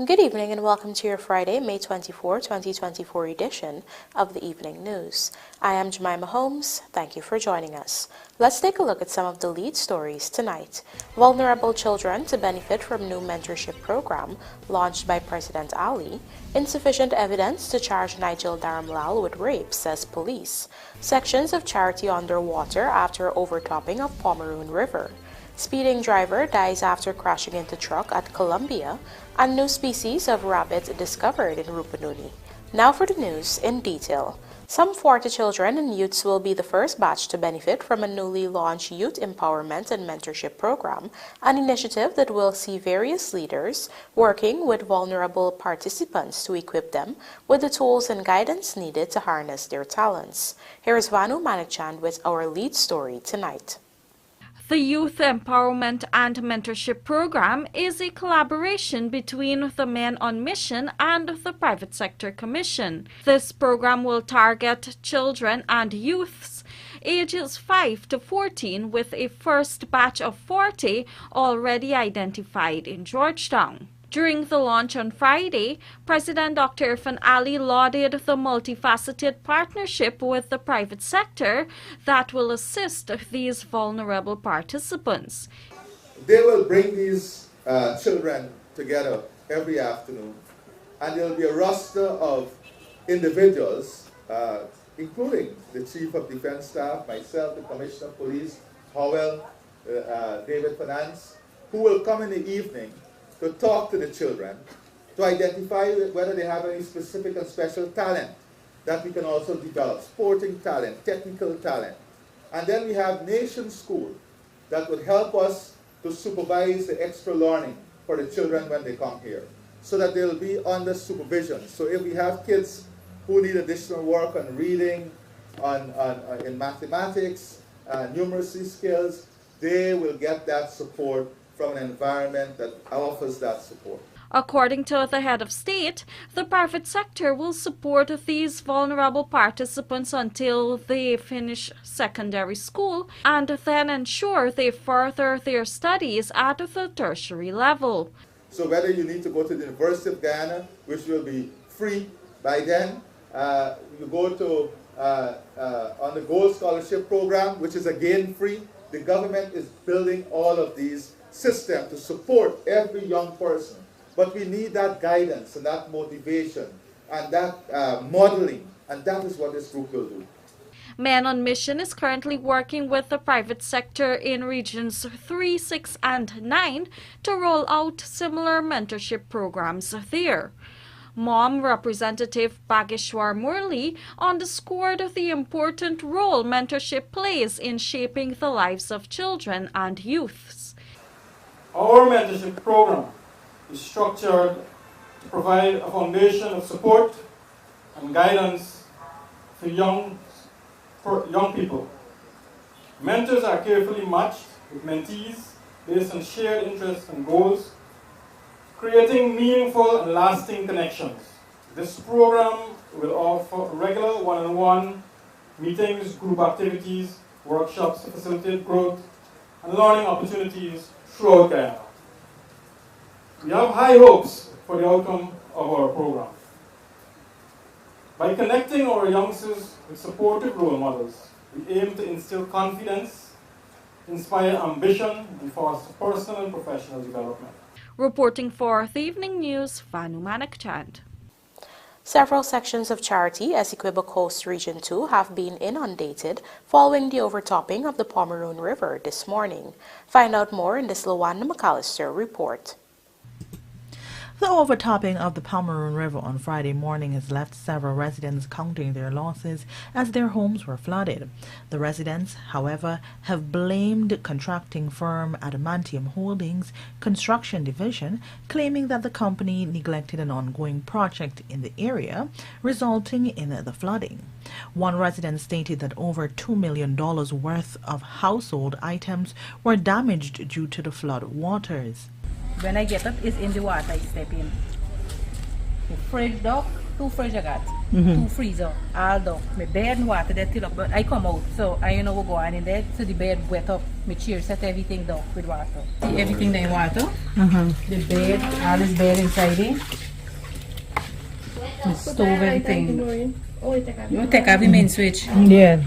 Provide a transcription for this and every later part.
Good evening and welcome to your Friday, May 24, 2024 edition of the Evening News. I am Jemima Holmes. Thank you for joining us. Let's take a look at some of the lead stories tonight. Vulnerable children to benefit from new mentorship program launched by President Ali. Insufficient evidence to charge NIGEL Daramlall with rape, says police. Sections of charity underwater after overtopping of Pomeroon River. Speeding driver dies after crashing into truck at Colombia, and new species of rabbit discovered in RUPUNUNI. Now for the news in detail. Some 40 children and youths will be the first batch to benefit from a newly launched Youth Empowerment and Mentorship Program, an initiative that will see various leaders working with vulnerable participants to equip them with the tools and guidance needed to harness their talents. Here is Vanu Manikchand with our lead story tonight. The Youth Empowerment and Mentorship Program is a collaboration between the Men on Mission and the Private Sector Commission. This program will target children and youths ages 5 to 14 with a first batch of 40 already identified in Georgetown. During the launch on Friday, President Dr. Irfan Ali lauded the multifaceted partnership with the private sector that will assist these vulnerable participants. They will bring these children together every afternoon, and there will be a roster of individuals, including the Chief of Defense Staff, myself, the Commissioner of Police, Howell, David Finance, who will come in the evening to talk to the children, to identify whether they have any specific and special talent that we can also develop, sporting talent, technical talent. And then we have Nation School that would help us to supervise the extra learning for the children when they come here, so that they'll be under supervision. So if we have kids who need additional work on reading, in mathematics, numeracy skills, they will get that support from an environment that offers that support. According to the head of state, the private sector will support these vulnerable participants until they finish secondary school and then ensure they further their studies at the tertiary level. So whether you need to go to the University of Guyana, which will be free by then, you go to on the Gold Scholarship Program, which is again free. The government is building all of these system to support every young person, but we need that guidance and that motivation and that modeling, and that is what this group will do. Men on Mission is currently working with the private sector in regions 3, 6, and 9 to roll out similar mentorship programs there. MOM Representative Bageshwar Murli underscored the important role mentorship plays in shaping the lives of children and youths. Our mentorship program is structured to provide a foundation of support and guidance for young people. Mentors are carefully matched with mentees based on shared interests and goals, creating meaningful and lasting connections. This program will offer regular one-on-one meetings, group activities, workshops to facilitate growth and learning opportunities throughout Guyana. We have high hopes for the outcome of our program. By connecting our youngsters with supportive role models, we aim to instill confidence, inspire ambition, and foster personal and professional development. Reporting for the Evening News, Vanu Manikchand. Several sections of Charity, Essequibo Coast Region 2, have been inundated following the overtopping of the Pomeroon River this morning. Find out more in this Luanda McAllister report. The overtopping of the Pomeroon River on Friday morning has left several residents counting their losses as their homes were flooded. The residents, however, have blamed contracting firm Adamantium Holdings Construction Division, claiming that the company neglected an ongoing project in the area, resulting in the flooding. One resident stated that over $2 million worth of household items were damaged due to the flood waters. When I get up, it's in the water I step in. The fridge dog, 2 fridge I got. two freezer, all down. My bed and water that till up, but I come out, so I will go on in there, so the bed wet up. My chair set everything down with water. See everything down in water. The bed, all this bed inside it. The stove, everything. You take off the main switch. Yeah.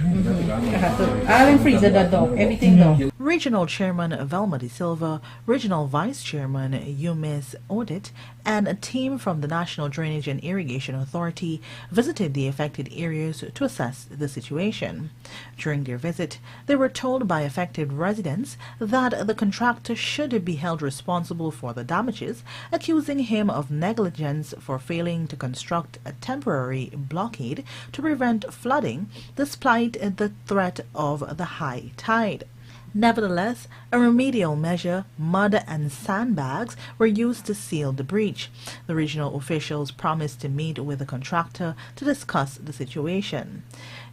All in freezer that down, everything down. Regional Chairman Velma De Silva, Regional Vice Chairman Yumis Audit, and a team from the National Drainage and Irrigation Authority visited the affected areas to assess the situation. During their visit, they were told by affected residents that the contractor should be held responsible for the damages, accusing him of negligence for failing to construct a temporary blockade to prevent flooding despite the threat of the high tide. Nevertheless, a remedial measure, mud and sandbags, were used to seal the breach. The regional officials promised to meet with the contractor to discuss the situation.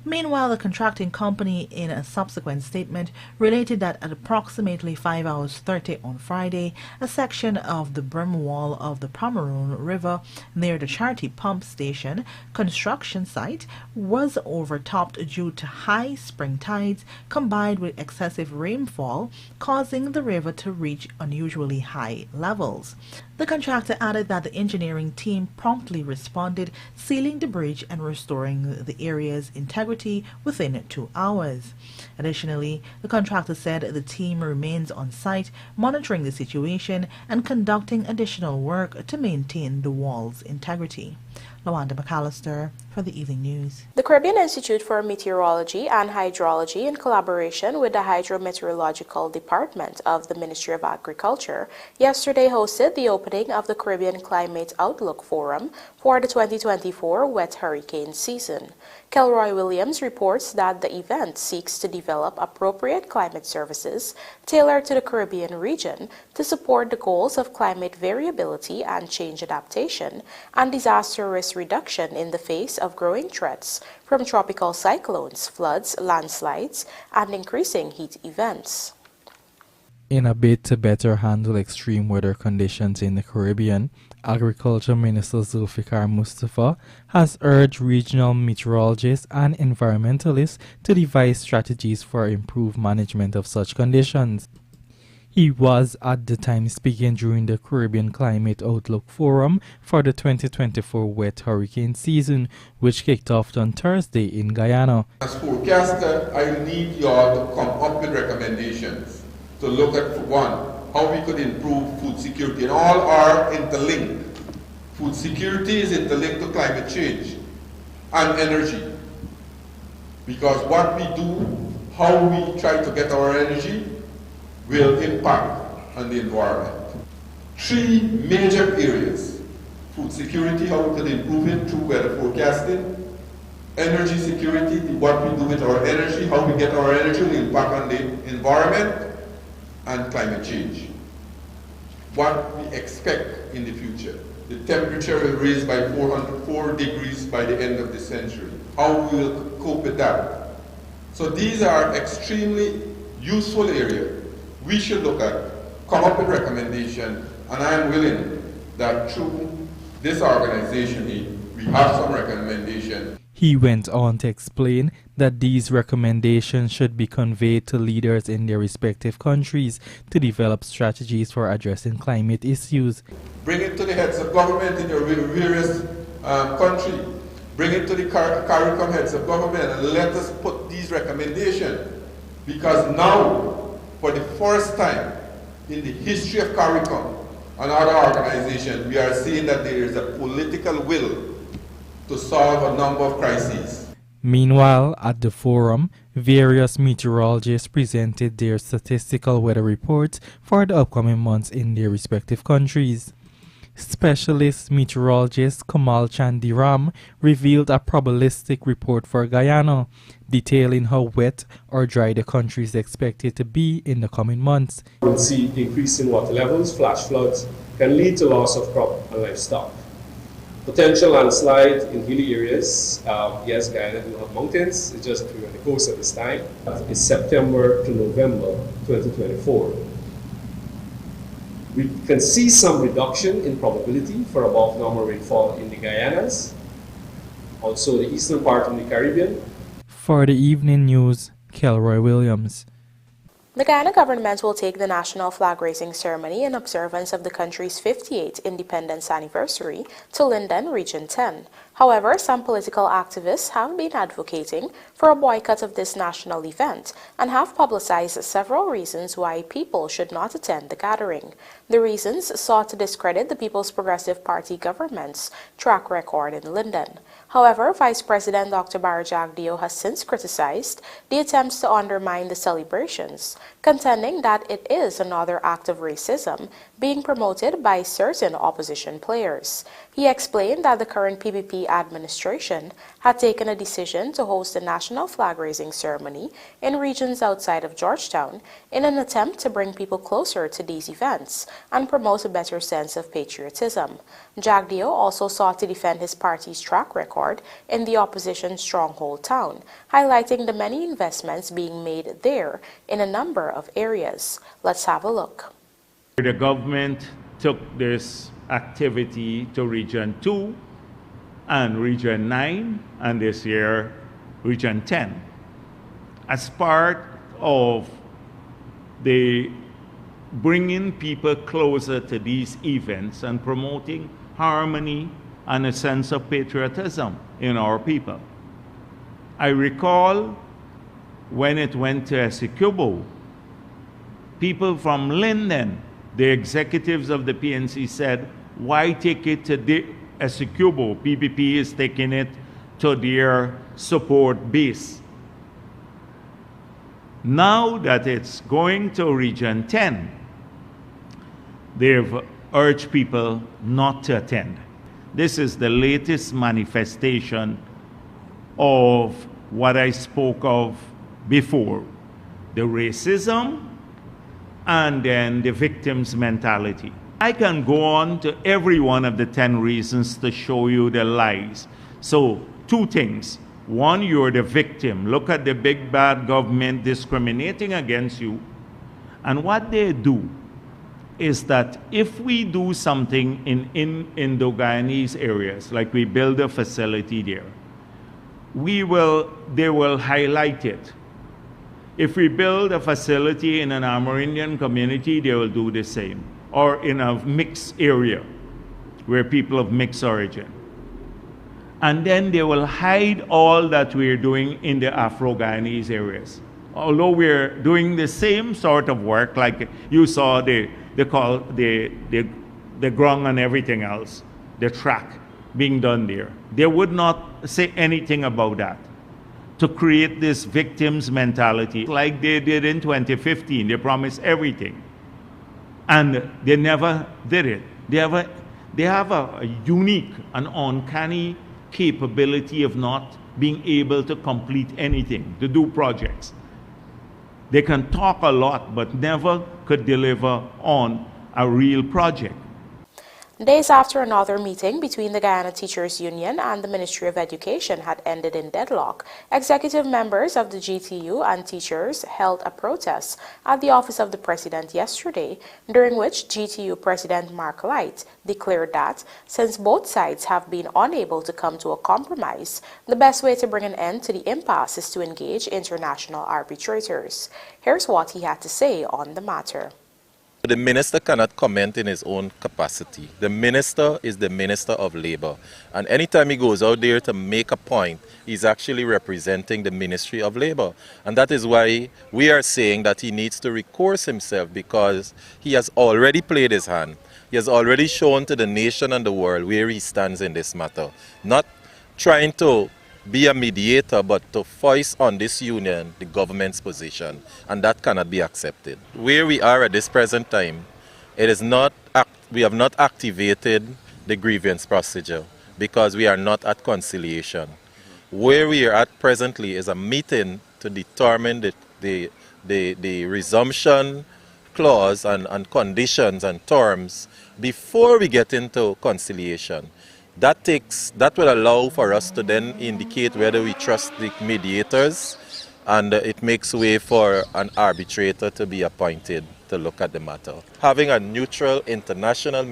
Meanwhile, the contracting company, in a subsequent statement, related that at approximately 5 hours 30 on Friday, a section of the brim wall of the Pomeroon River near the Charity Pump Station construction site was overtopped due to high spring tides combined with excessive rainfall, causing the river to reach unusually high levels. The contractor added that the engineering team promptly responded, sealing the breach and restoring the area's integrity within 2 hours. Additionally, the contractor said the team remains on site, monitoring the situation and conducting additional work to maintain the wall's integrity. Lawanda McAllister for the Evening News. The Caribbean Institute for Meteorology and Hydrology, in collaboration with the Hydrometeorological Department of the Ministry of Agriculture, yesterday hosted the opening of the Caribbean Climate Outlook Forum for the 2024 wet hurricane season. Kelroy Williams reports that the event seeks to develop appropriate climate services tailored to the Caribbean region to support the goals of climate variability and change adaptation and disaster risk reduction in the face of growing threats from tropical cyclones, floods, landslides, and increasing heat events. In a bid to better handle extreme weather conditions in the Caribbean, Agriculture Minister Zulfikar Mustafa has urged regional meteorologists and environmentalists to devise strategies for improved management of such conditions. He was at the time speaking during the Caribbean Climate Outlook Forum for the 2024 wet hurricane season, which kicked off on Thursday in Guyana. As forecaster, I need you all to come up with recommendations to look at, one, how we could improve food security, and all are interlinked. Food security is interlinked to climate change and energy, because what we do, how we try to get our energy, will impact on the environment. 3 major areas: food security, how we could improve it through weather forecasting; energy security, what we do with our energy, how we get our energy will impact on the environment; and climate change. What we expect in the future. The temperature will raise by 4 degrees by the end of the century. How we will cope with that. So these are extremely useful areas we should look at, come up with recommendations, and I am willing that through this organization we have some recommendations. He went on to explain that these recommendations should be conveyed to leaders in their respective countries to develop strategies for addressing climate issues. Bring it to the heads of government in your various countries. Bring it to the CARICOM heads of government and let us put these recommendations. Because now, for the first time in the history of CARICOM and other organizations, we are seeing that there is a political will to solve a number of crises. Meanwhile, at the forum, various meteorologists presented their statistical weather reports for the upcoming months in their respective countries. Specialist meteorologist Kamal Chandiram revealed a probabilistic report for Guyana, detailing how wet or dry the country is expected to be in the coming months. We'll see increase in water levels, flash floods can lead to loss of crop and livestock. Potential landslide in hilly areas. Yes, Guyana do have mountains, it's just we're on the coast at this time. It's September to November 2024. We can see some reduction in probability for above normal rainfall in the Guyanas. also the eastern part of the Caribbean. For the evening news, Kelroy Williams. The Guyana government will take the national flag raising ceremony in observance of the country's 58th independence anniversary to Linden, Region 10. However, some political activists have been advocating for a boycott of this national event and have publicized several reasons why people should not attend the gathering. The reasons sought to discredit the People's Progressive Party government's track record in Linden. However, Vice President Dr. Barajagdio has since criticized the attempts to undermine the celebrations, contending that it is another act of racism being promoted by certain opposition players. He explained that the current PPP administration had taken a decision to host a national flag-raising ceremony in regions outside of Georgetown in an attempt to bring people closer to these events and promote a better sense of patriotism. Jagdio also sought to defend his party's track record in the opposition stronghold town, highlighting the many investments being made there in a number of areas. Let's have a look. The government took this activity to Region 2 and Region 9, and this year Region 10, as part of the bringing people closer to these events and promoting harmony and a sense of patriotism in our people. I recall when it went to Essequibo, people from Linden, the executives of the PNC said, why take it to the Essequibo? PPP is taking it to their support base. Now that it's going to Region 10, they've urged people not to attend. This is the latest manifestation of what I spoke of before, the racism and then the victim's mentality. I can go on to every one of the 10 reasons to show you the lies. So, two things. One, you're the victim. Look at the big bad government discriminating against you. And what they do is that if we do something in Indo-Guyanese areas, like we build a facility there, they will highlight it. If we build a facility in an Amerindian community, they will do the same. Or in a mixed area where people of mixed origin. And then they will hide all that we're doing in the Afro-Guyanese areas. Although we're doing the same sort of work, like you saw the grung and everything else, the track being done there. They would not say anything about that. To create this victim's mentality, like they did in 2015. They promised everything. And they never did it. They have a unique and uncanny capability of not being able to complete anything, to do projects. They can talk a lot, but never could deliver on a real project. Days after another meeting between the Guyana Teachers Union and the Ministry of Education had ended in deadlock, executive members of the GTU and teachers held a protest at the office of the President yesterday, during which GTU President Mark Light declared that, since both sides have been unable to come to a compromise, the best way to bring an end to the impasse is to engage international arbitrators. Here's what he had to say on the matter. The minister cannot comment in his own capacity. The minister is the Minister of Labor. And anytime he goes out there to make a point, he's actually representing the Ministry of Labor. And that is why we are saying that he needs to recourse himself, because he has already played his hand. He has already shown to the nation and the world where he stands in this matter. Not trying to be a mediator, but to foist on this union the government's position, and that cannot be accepted. Where we are at this present time, it is not we have not activated the grievance procedure because we are not at conciliation. Where we are at presently is a meeting to determine the resumption clause and conditions and terms before we get into conciliation. That will allow for us to then indicate whether we trust the mediators, and it makes way for an arbitrator to be appointed to look at the matter. Having a neutral international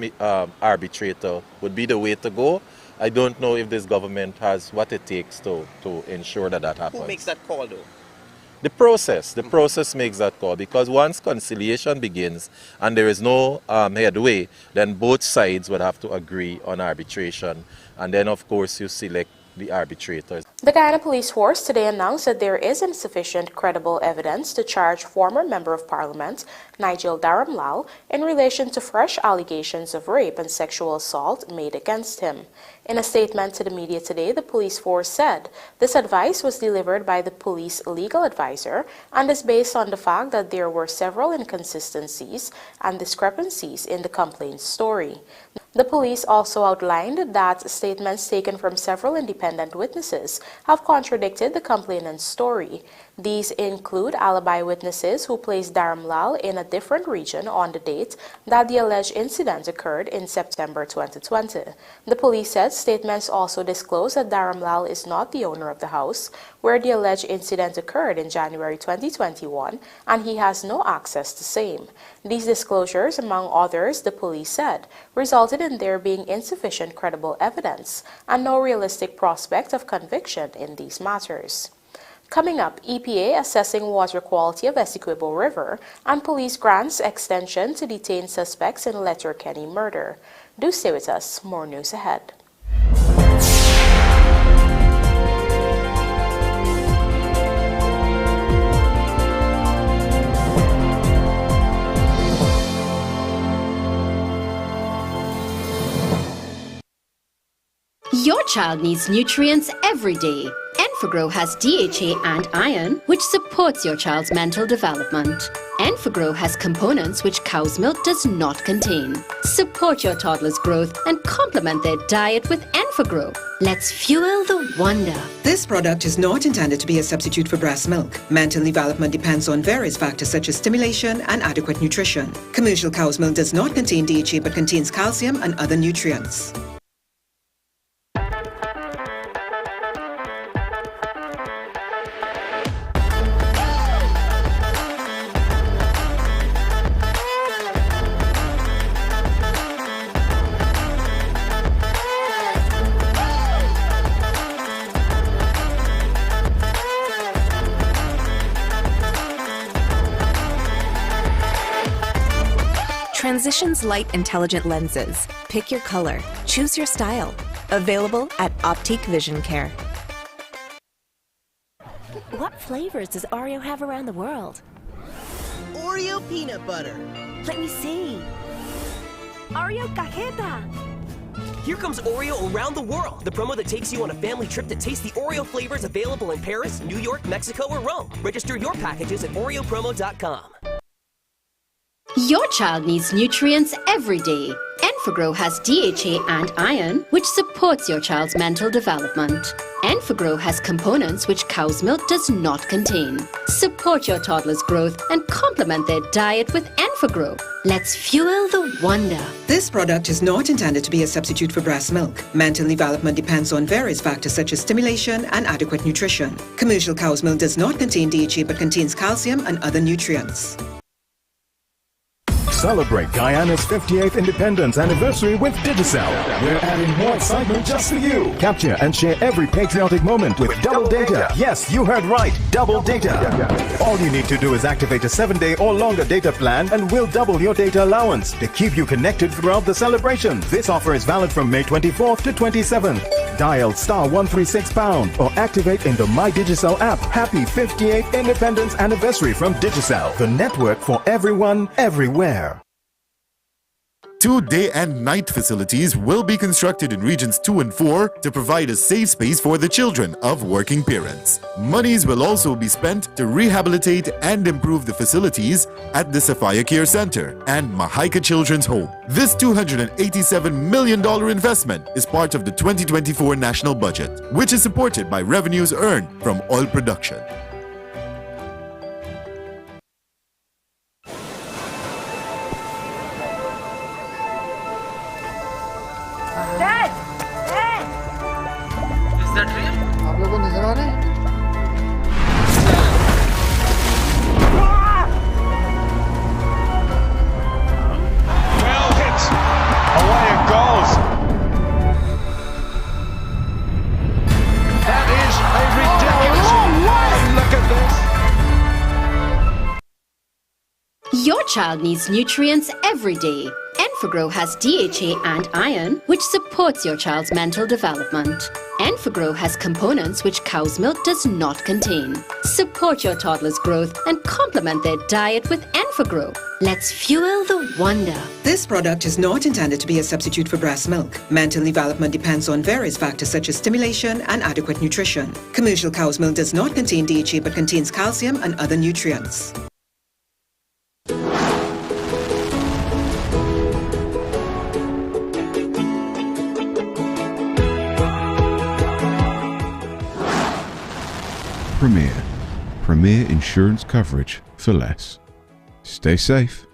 arbitrator would be the way to go, I don't know if this government has what it takes to ensure that happens. Who makes that call though? The process makes that call, because once conciliation begins and there is no headway, then both sides would have to agree on arbitration, and then of course you select the arbitrators. The Guyana Police Force today announced that there is insufficient credible evidence to charge former Member of Parliament Nigel Daramlall in relation to fresh allegations of rape and sexual assault made against him. In a statement to the media today, the police force said this advice was delivered by the police legal advisor and is based on the fact that there were several inconsistencies and discrepancies in the complaint's story. The police also outlined that statements taken from several independent witnesses have contradicted the complainant's story. These include alibi witnesses who placed Daramlall in a different region on the date that the alleged incident occurred in September 2020. The police said statements also disclose that Daramlall is not the owner of the house where the alleged incident occurred in January 2021, and he has no access to same. These disclosures, among others, the police said, resulted in there being insufficient credible evidence and no realistic prospect of conviction in these matters. Coming up, EPA assessing water quality of Essequibo River, and police grants extension to detain suspects in Letterkenny murder. Do stay with us. More news ahead. Your child needs nutrients every day. Enfagrow has DHA and iron, which supports your child's mental development. Enfagrow has components which cow's milk does not contain. Support your toddler's growth and complement their diet with Enfagrow. Let's fuel the wonder. This product is not intended to be a substitute for breast milk. Mental development depends on various factors such as stimulation and adequate nutrition. Commercial cow's milk does not contain DHA but contains calcium and other nutrients. Transitions Light Intelligent Lenses. Pick your color. Choose your style. Available at Optique Vision Care. What flavors does Oreo have around the world? Oreo peanut butter. Let me see. Oreo cajeta. Here comes Oreo around the world, the promo that takes you on a family trip to taste the Oreo flavors available in Paris, New York, Mexico, or Rome. Register your packages at oreopromo.com. Your child needs nutrients every day. Enfagrow has DHA and iron, which supports your child's mental development. Enfagrow has components which cow's milk does not contain. Support your toddler's growth and complement their diet with Enfagrow. Let's fuel the wonder. This product is not intended to be a substitute for breast milk. Mental development depends on various factors such as stimulation and adequate nutrition. Commercial cow's milk does not contain DHA but contains calcium and other nutrients. Celebrate Guyana's 58th independence anniversary with Digicel. We're adding more excitement just for you. Capture and share every patriotic moment with double data. Yes, you heard right, double data. All you need to do is activate a 7-day or longer data plan and we'll double your data allowance to keep you connected throughout the celebration. This offer is valid from May 24th to 27th. Dial *136# or activate in the My Digicel app. Happy 58th independence anniversary from Digicel, the network for everyone, everywhere. 2 day and night facilities will be constructed in regions 2 and 4 to provide a safe space for the children of working parents. Monies will also be spent to rehabilitate and improve the facilities at the Sophia Care Center and Mahaika Children's Home. This $287 million investment is part of the 2024 national budget, which is supported by revenues earned from oil production. Dad! Dad! Is that real? आप लोगों को नजर आ रहे हैं? Well hit! Away it goes! Your child needs nutrients every day. Enfagrow has DHA and iron, which supports your child's mental development. Enfagrow has components which cow's milk does not contain. Support your toddler's growth and complement their diet with Enfagrow. Let's fuel the wonder. This product is not intended to be a substitute for breast milk. Mental development depends on various factors such as stimulation and adequate nutrition. Commercial cow's milk does not contain DHA but contains calcium and other nutrients. Premier insurance coverage for less. Stay safe.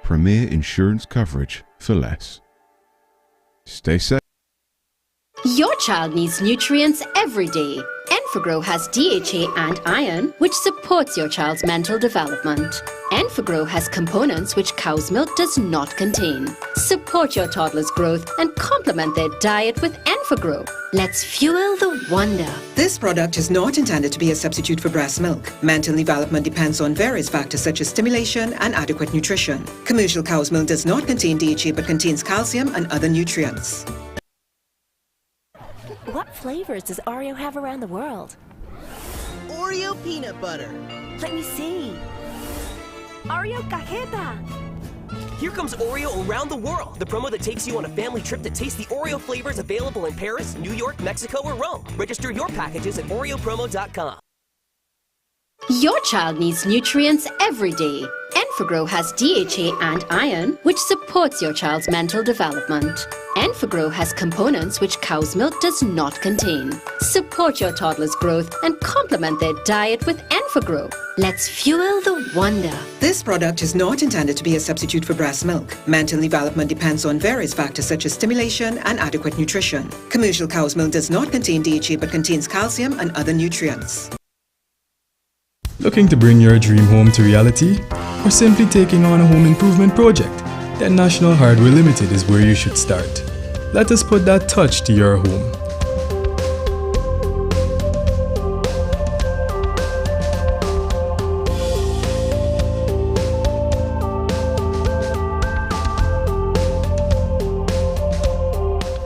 Premier insurance coverage for less. Stay safe. Your child needs nutrients every day. Enfagrow has DHA and iron, which supports your child's mental development. Enfagrow has components which cow's milk does not contain. Support your toddler's growth and complement their diet with Enfagrow. Let's fuel the wonder. This product is not intended to be a substitute for breast milk. Mental development depends on various factors such as stimulation and adequate nutrition. Commercial cow's milk does not contain DHA but contains calcium and other nutrients. What flavors does Oreo have around the world? Oreo peanut butter. Let me see. Oreo cajeta. Here comes Oreo around the world, the promo that takes you on a family trip to taste the Oreo flavors available in Paris, New York, Mexico, or Rome. Register your packages at oreopromo.com. Your child needs nutrients every day. Enfagrow has DHA and iron, which supports your child's mental development. Enfagrow has components which cow's milk does not contain. Support your toddler's growth and complement their diet with Enfagrow. Let's fuel the wonder. This product is not intended to be a substitute for breast milk. Mental development depends on various factors such as stimulation and adequate nutrition. Commercial cow's milk does not contain DHA but contains calcium and other nutrients. Looking to bring your dream home to reality? Or simply taking on a home improvement project? Then National Hardware Limited is where you should start. Let us put that touch to your home.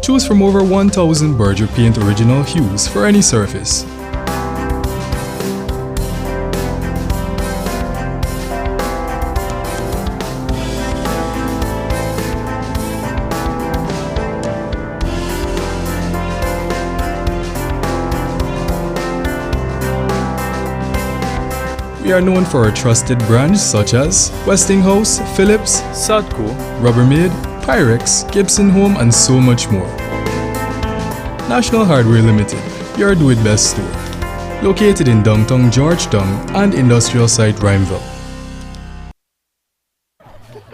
Choose from over 1,000 Berger Paint original hues for any surface. We are known for our trusted brands such as Westinghouse, Philips, Sadco, Rubbermaid, Pyrex, Gibson Home, and so much more. National Hardware Limited, your do-it-best store. Located in downtown Georgetown and industrial site Rhymeville.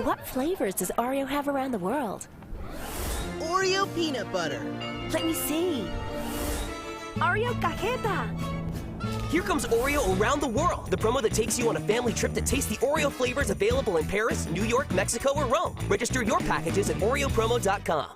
What flavors does Oreo have around the world? Oreo peanut butter. Let me see. Oreo cajeta. Here comes Oreo around the world, the promo that takes you on a family trip to taste the Oreo flavors available in Paris, New York, Mexico, or Rome. Register your packages at oreopromo.com.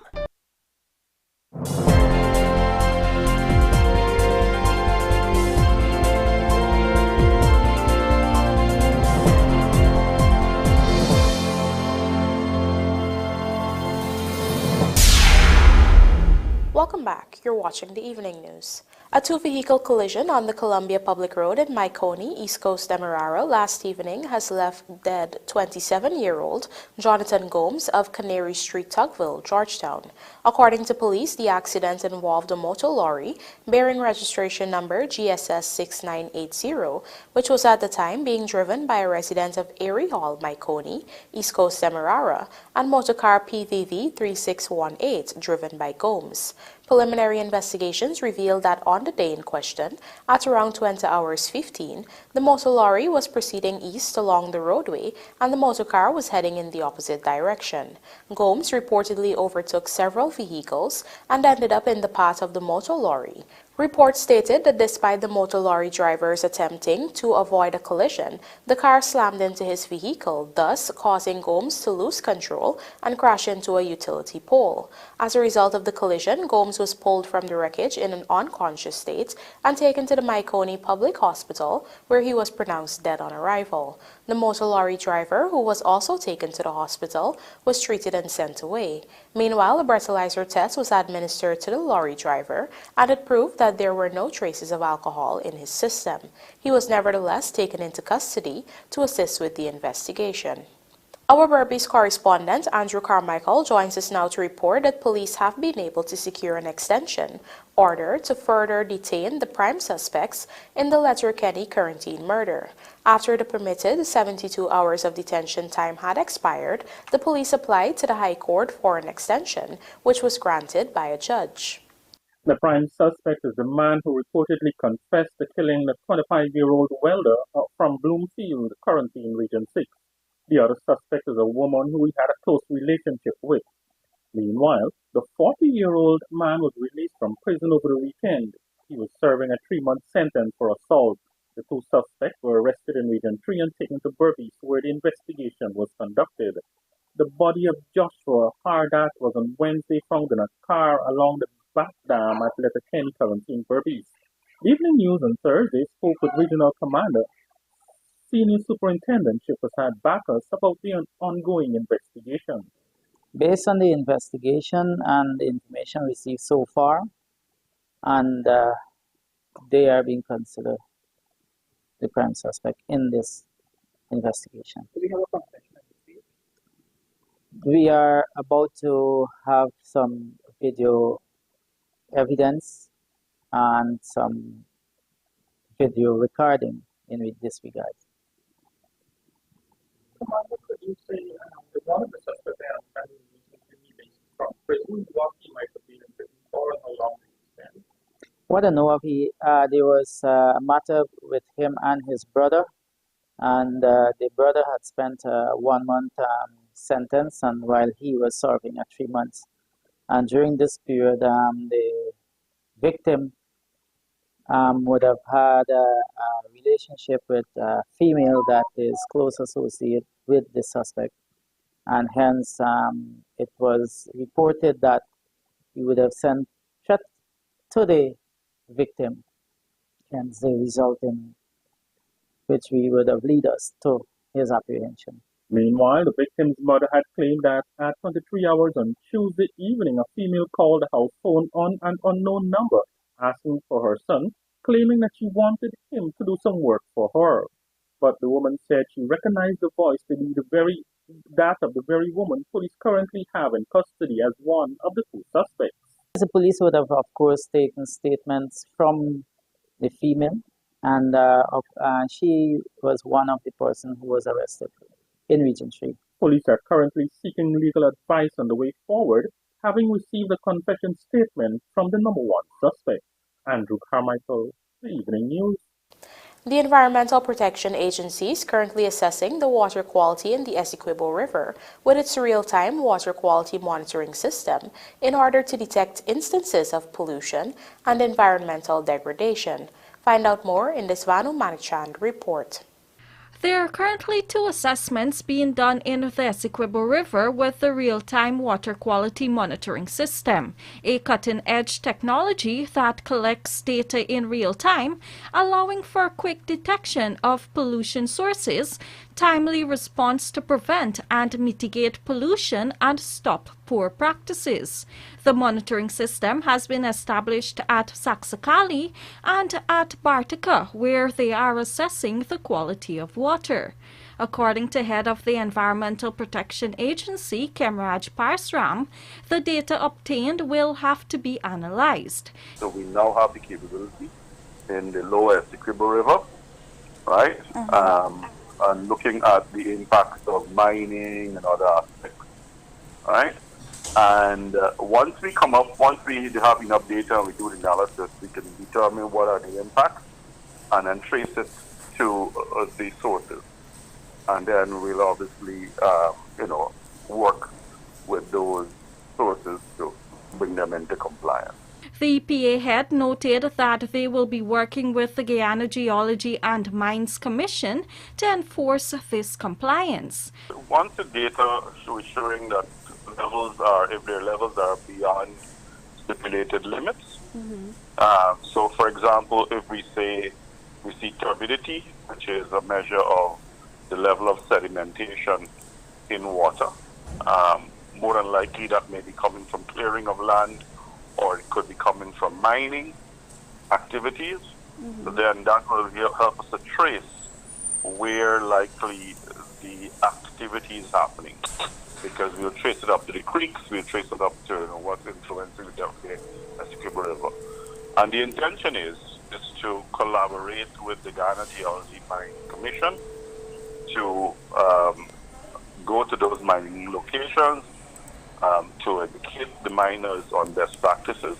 Welcome back. You're watching the evening news. A two-vehicle collision on the Columbia Public Road in Maikoni, East Coast Demerara, last evening has left dead 27-year-old Jonathan Gomes of Canary Street, Tugville, Georgetown. According to police, the accident involved a motor lorry bearing registration number GSS 6980, which was at the time being driven by a resident of Erie Hall, Maikoni, East Coast Demerara, and motorcar PVV 3618, driven by Gomes. Preliminary investigations revealed that on the day in question, at around 20 hours 15, the motor lorry was proceeding east along the roadway and the motor car was heading in the opposite direction. Gomes reportedly overtook several vehicles and ended up in the path of the motor lorry. Reports stated that despite the motor lorry drivers attempting to avoid a collision, the car slammed into his vehicle, thus causing Gomes to lose control and crash into a utility pole. As a result of the collision, Gomes was pulled from the wreckage in an unconscious state and taken to the Maikoni Public Hospital, where he was pronounced dead on arrival. The motor lorry driver, who was also taken to the hospital, was treated and sent away. Meanwhile, a breathalyzer test was administered to the lorry driver, and it proved that there were no traces of alcohol in his system. He was nevertheless taken into custody to assist with the investigation. Our Berbice correspondent, Andrew Carmichael, joins us now to report that police have been able to secure an extension order to further detain the prime suspects in the Letterkenny quarantine murder. After the permitted 72 hours of detention time had expired, the police applied to the High Court for an extension, which was granted by a judge. The prime suspect is the man who reportedly confessed to killing the 25-year-old welder from Bloomfield, currently in Region 6. The other suspect is a woman who he had a close relationship with. Meanwhile, the 40-year-old man was released from prison over the weekend. He was serving a 3-month sentence for assault. The two suspects were arrested in Region 3 and taken to Berbice, where the investigation was conducted. The body of Joshua Hardat was on Wednesday found in a car along the back dam at Letterkenny Quarantine, Berbice. The Evening News on Thursday spoke with Regional Commander Senior Superintendent Shippersad Bacchus about the ongoing investigation. Based on the investigation and the information received so far, and they are being considered the prime suspect in this investigation. Do we have a confession? We are about to have some video evidence and some video recording in this regard. Commander, could you say that one of the suspects I understand is released from prison, what he might have been in prison for and how long he spent? What I know of, there was a matter with him and his brother, and the brother had spent a 1-month sentence, and while he was serving a 3 months. And during this period, the victim would have had a relationship with a female that is close associated with the suspect, and hence it was reported that he would have sent threat to the victim, hence the result in which we would have led us to his apprehension. Meanwhile, the victim's mother had claimed that at 23 hours on Tuesday evening, a female called the house phone on an unknown number, asking for her son, claiming that she wanted him to do some work for her. But the woman said she recognized the voice to be that of the very woman police currently have in custody as one of the two suspects. The police would have, of course, taken statements from the female, and she was one of the persons who was arrested in Region 3. Police are currently seeking legal advice on the way forward, having received a confession statement from the number one suspect. Andrew Carmichael, The Evening News. The Environmental Protection Agency is currently assessing the water quality in the Essequibo River with its real-time water quality monitoring system in order to detect instances of pollution and environmental degradation. Find out more in this Vanu Manichand report. There are currently 2 assessments being done in the Essequibo River with the real-time water quality monitoring system, a cutting-edge technology that collects data in real time, allowing for quick detection of pollution sources, timely response to prevent and mitigate pollution and stop poor practices. The monitoring system has been established at Saxakali and at Bartica, where they are assessing the quality of water. According to head of the Environmental Protection Agency, Kemraj Parsram, the data obtained will have to be analyzed. So we now have the capability in the lower Essequibo River, right? And looking at the impacts of mining and other aspects, right? And once we have enough data and we do the analysis, we can determine what are the impacts and then trace it to the sources. And then we'll obviously, work with those sources to bring them into compliance. The EPA head noted that they will be working with the Guyana Geology and Mines Commission to enforce this compliance. Once the data is showing that levels are, if their levels are beyond stipulated limits, so for example, if we say we see turbidity, which is a measure of the level of sedimentation in water, more than likely that may be coming from clearing of land, or it could be coming from mining activities. So then that will help us to trace where likely the activity is happening, because we'll trace it up to the creeks, we'll trace it up to what's influencing the Essequibo River. And the intention is to collaborate with the Guyana Geology Mining Commission to go to those mining locations to educate the miners on best practices.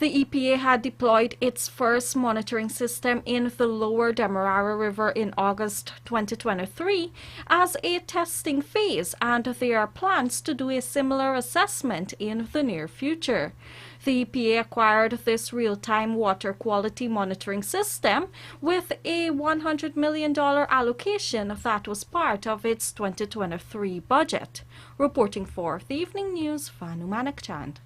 The EPA had deployed its first monitoring system in the lower Demerara River in August 2023 as a testing phase, and there are plans to do a similar assessment in the near future. The EPA acquired this real-time water quality monitoring system with a $100 million allocation that was part of its 2023 budget. Reporting for the Evening News, Vanu Manakchand.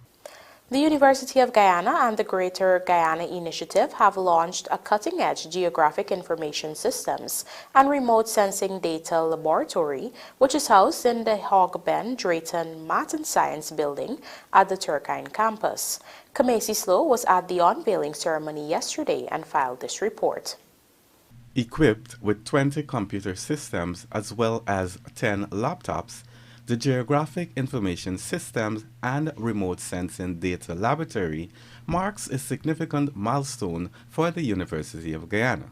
The University of Guyana and the Greater Guyana Initiative have launched a cutting-edge geographic information systems and remote sensing data laboratory, which is housed in the Hog Ben Drayton Math and Science building at the Turkine campus. Kamesi Slow was at the unveiling ceremony yesterday and filed this report. Equipped with 20 computer systems as well as 10 laptops, the Geographic Information Systems and Remote Sensing Data Laboratory marks a significant milestone for the University of Guyana.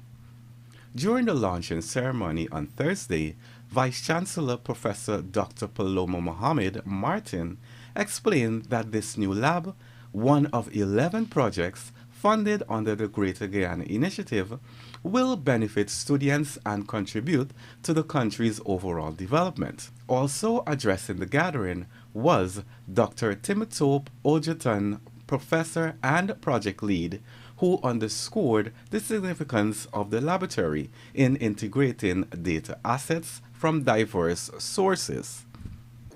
During the launching ceremony on Thursday, Vice-Chancellor Professor Dr. Paloma Mohammed Martin explained that this new lab, one of 11 projects funded under the Greater Guyana Initiative, will benefit students and contribute to the country's overall development. Also addressing the gathering was Dr. Timothope Ojeton, professor and project lead, who underscored the significance of the laboratory in integrating data assets from diverse sources.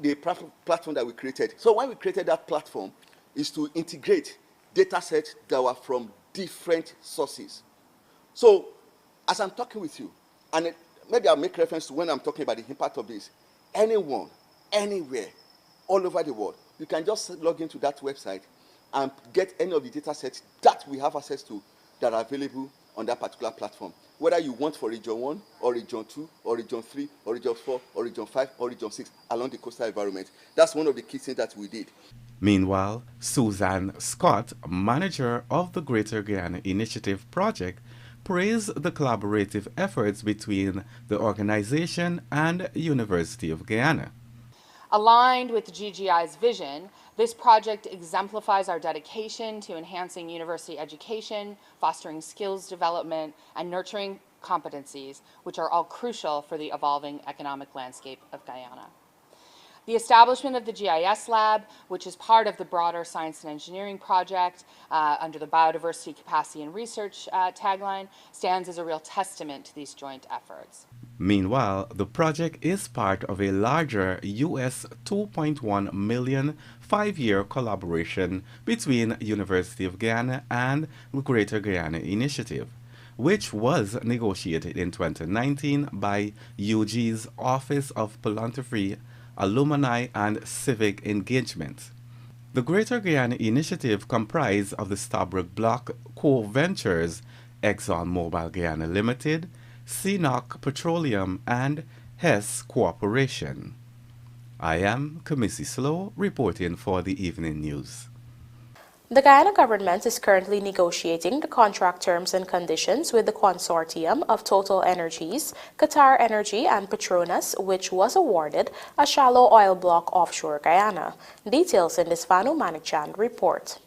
The platform that we created, so when we created that platform, is to integrate data sets that were from different sources. So, as I'm talking with you, and maybe I'll make reference to when I'm talking about the impact of this, anyone, anywhere, all over the world, you can just log into that website and get any of the data sets that we have access to that are available on that particular platform. Whether you want for Region 1, or Region 2, or Region 3, or Region 4, or Region 5, or Region 6 along the coastal environment. That's one of the key things that we did. Meanwhile, Suzanne Scott, manager of the Greater Guyana Initiative project, praised the collaborative efforts between the organization and University of Guyana. Aligned with GGI's vision, this project exemplifies our dedication to enhancing university education, fostering skills development, and nurturing competencies, which are all crucial for the evolving economic landscape of Guyana. The establishment of the GIS Lab, which is part of the broader science and engineering project under the Biodiversity Capacity and Research tagline, stands as a real testament to these joint efforts. Meanwhile, the project is part of a larger US $2.1 million five-year collaboration between University of Guyana and the Greater Guyana Initiative, which was negotiated in 2019 by UG's Office of Philanthropy, Alumni and Civic Engagement. The Greater Guyana Initiative comprised of the Stabroek Block Co-Ventures, ExxonMobil Guyana Limited, CNOC Petroleum, and Hess Corporation. I am Kamisi Slow, reporting for the Evening News. The Guyana government is currently negotiating the contract terms and conditions with the consortium of Total Energies, Qatar Energy and Petronas, which was awarded a shallow oil block offshore Guyana. Details in this Vanu Manikchand report.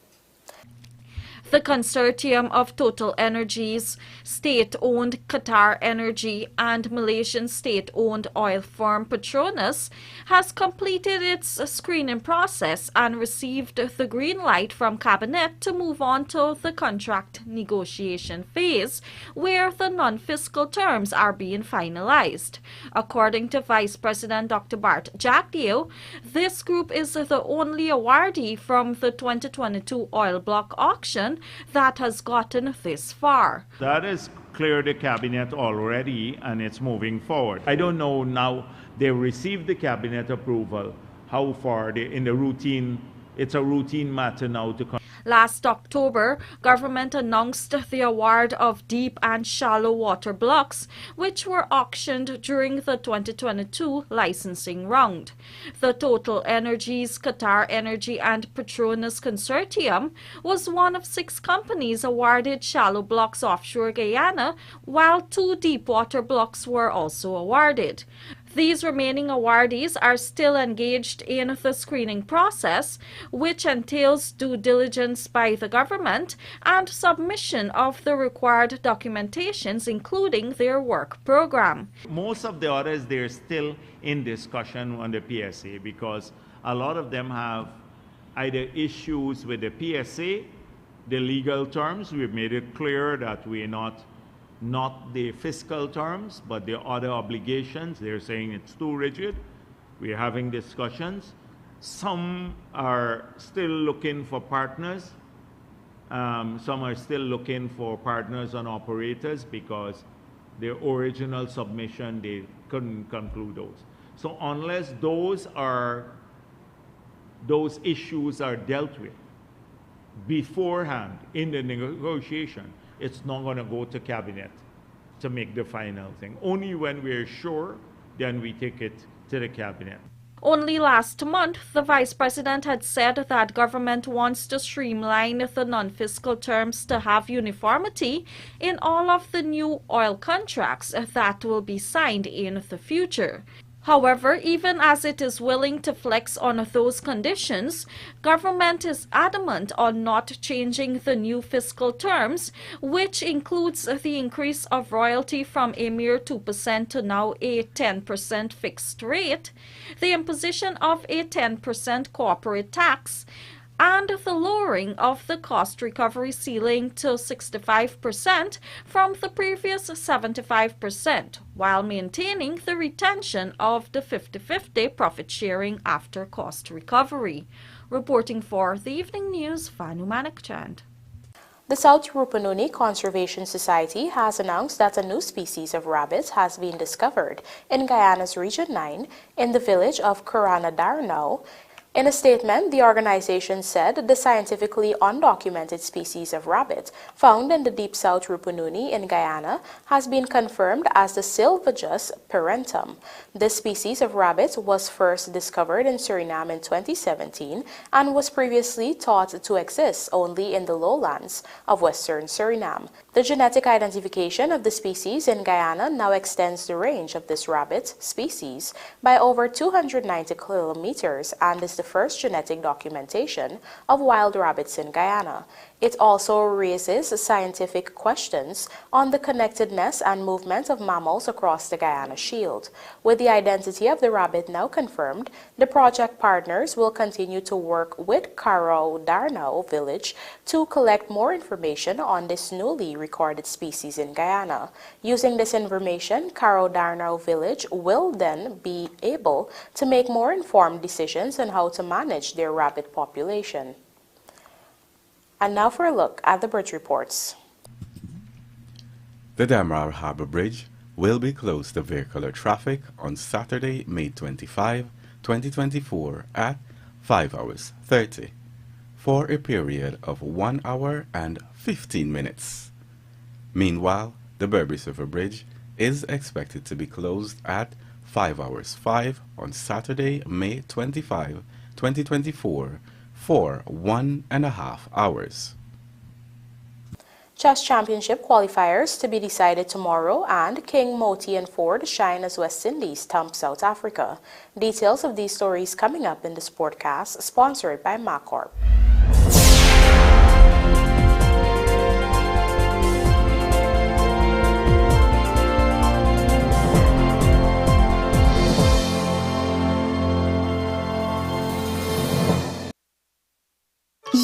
The consortium of Total Energies, state-owned Qatar Energy, and Malaysian state-owned oil firm Petronas has completed its screening process and received the green light from Cabinet to move on to the contract negotiation phase, where the non-fiscal terms are being finalized. According to Vice President Dr. Bart Jagdeo, this group is the only awardee from the 2022 oil block auction that has gotten this far. That is clear the cabinet already, and it's moving forward. I don't know now, they received the cabinet approval, how far they in the routine, it's a routine matter now to come. Last October, government announced the award of deep and shallow water blocks, which were auctioned during the 2022 licensing round. The Total Energies, Qatar Energy, and Petronas consortium was one of 6 companies awarded shallow blocks offshore Guyana, while 2 deep water blocks were also awarded. These remaining awardees are still engaged in the screening process, which entails due diligence by the government and submission of the required documentations, including their work program. Most of the others, they're still in discussion on the PSA because a lot of them have either issues with the PSA, the legal terms. We've made it clear that we're not the fiscal terms, but the other obligations. They're saying it's too rigid. We're having discussions. Some are still looking for partners. Some are still looking for partners and operators because their original submission, they couldn't conclude those. So unless those issues are dealt with beforehand in the negotiation, it's not going to go to cabinet to make the final thing. Only when we're sure, then we take it to the cabinet. Only last month, the Vice President had said that government wants to streamline the non-fiscal terms to have uniformity in all of the new oil contracts that will be signed in the future. However, even as it is willing to flex on those conditions, government is adamant on not changing the new fiscal terms, which includes the increase of royalty from a mere 2% to now a 10% fixed rate, the imposition of a 10% corporate tax, and the lowering of the cost recovery ceiling to 65% from the previous 75%, while maintaining the retention of the 50-50 profit sharing after cost recovery. Reporting for the Evening News, Vanu Manakchand. The South Rupununi Conservation Society has announced that a new species of rabbit has been discovered in Guyana's Region 9 in the village of Daram. In a statement, the organization said the scientifically undocumented species of rabbit found in the deep South Rupununi in Guyana has been confirmed as the Sylvagus parentum. This species of rabbit was first discovered in Suriname in 2017 and was previously thought to exist only in the lowlands of western Suriname. The genetic identification of the species in Guyana now extends the range of this rabbit species by over 290 kilometers and is the first genetic documentation of wild rabbits in Guyana. It also raises scientific questions on the connectedness and movement of mammals across the Guyana Shield. With the identity of the rabbit now confirmed, the project partners will continue to work with Darnau village to collect more information on this newly recorded species in Guyana. Using this information, Darnau village will then be able to make more informed decisions on how to manage their rabbit population. And now for a look at the bridge reports. The Daram Harbour Bridge will be closed to vehicular traffic on Saturday, May 25, 2024 at 5 hours 30 for a period of 1 hour and 15 minutes. Meanwhile, the Berbice River Bridge is expected to be closed at 5 hours 5 on Saturday, May 25, 2024 for 1.5 hours. Chess Championship qualifiers to be decided tomorrow, and King, Moti and Ford shine as West Indies thump South Africa. Details of these stories coming up in the Sportcast, sponsored by MacCorp.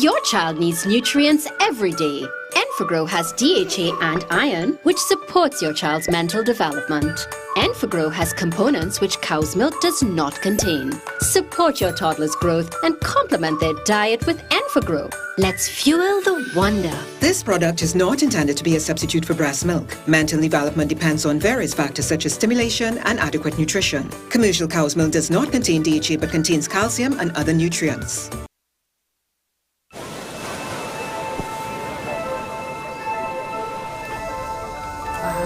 Your child needs nutrients every day. Enfagrow has DHA and iron, which supports your child's mental development. Enfagrow has components which cow's milk does not contain. Support your toddler's growth and complement their diet with Enfagrow. Let's fuel the wonder. This product is not intended to be a substitute for breast milk. Mental development depends on various factors such as stimulation and adequate nutrition. Commercial cow's milk does not contain DHA but contains calcium and other nutrients.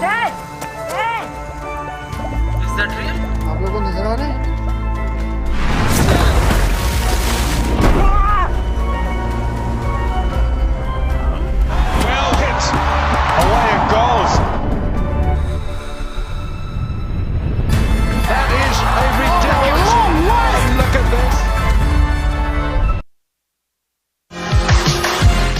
Dad! Dad! Is that real? आप लोगों को नजर आ रहा है? Well hit. Away it goes. That is a ridiculous. Look at this.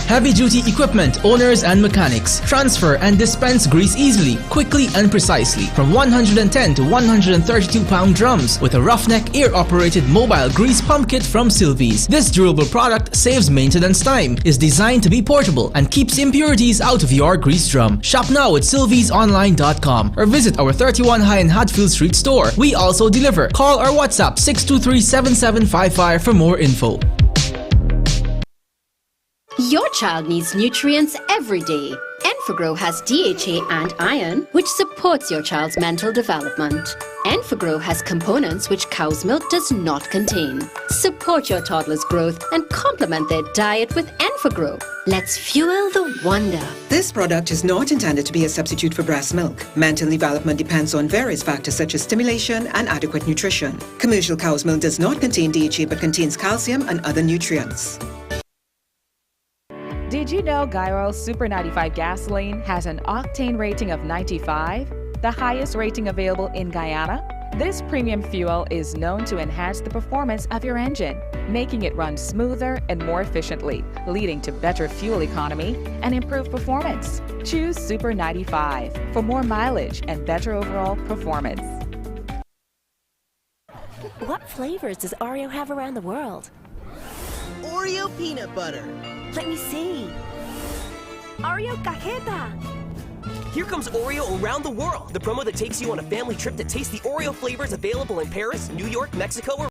Heavy-duty equipment owners and mechanics transfer and dispense grease easily, quickly and precisely from 110 to 132-pound drums with a roughneck air-operated mobile grease pump kit from Sylvies. This durable product saves maintenance time, is designed to be portable, and keeps impurities out of your grease drum. Shop now at sylviesonline.com or visit our 31 High and Hatfield Street store. We also deliver. Call or WhatsApp 623-7755 for more info. Your child needs nutrients every day. Enfagrow has DHA and iron, which supports your child's mental development. Enfagrow has components which cow's milk does not contain. Support your toddler's growth and complement their diet with Enfagrow. Let's fuel the wonder. This product is not intended to be a substitute for breast milk. Mental development depends on various factors such as stimulation and adequate nutrition. Commercial cow's milk does not contain DHA but contains calcium and other nutrients. Did you know Gyro Super 95 gasoline has an octane rating of 95, the highest rating available in Guyana? This premium fuel is known to enhance the performance of your engine, making it run smoother and more efficiently, leading to better fuel economy and improved performance. Choose Super 95 for more mileage and better overall performance. What flavors does Oreo have around the world? Oreo peanut butter. Let me see. Oreo cajeta. Here comes Oreo around the world, the promo that takes you on a family trip to taste the Oreo flavors available in Paris, New York, Mexico, or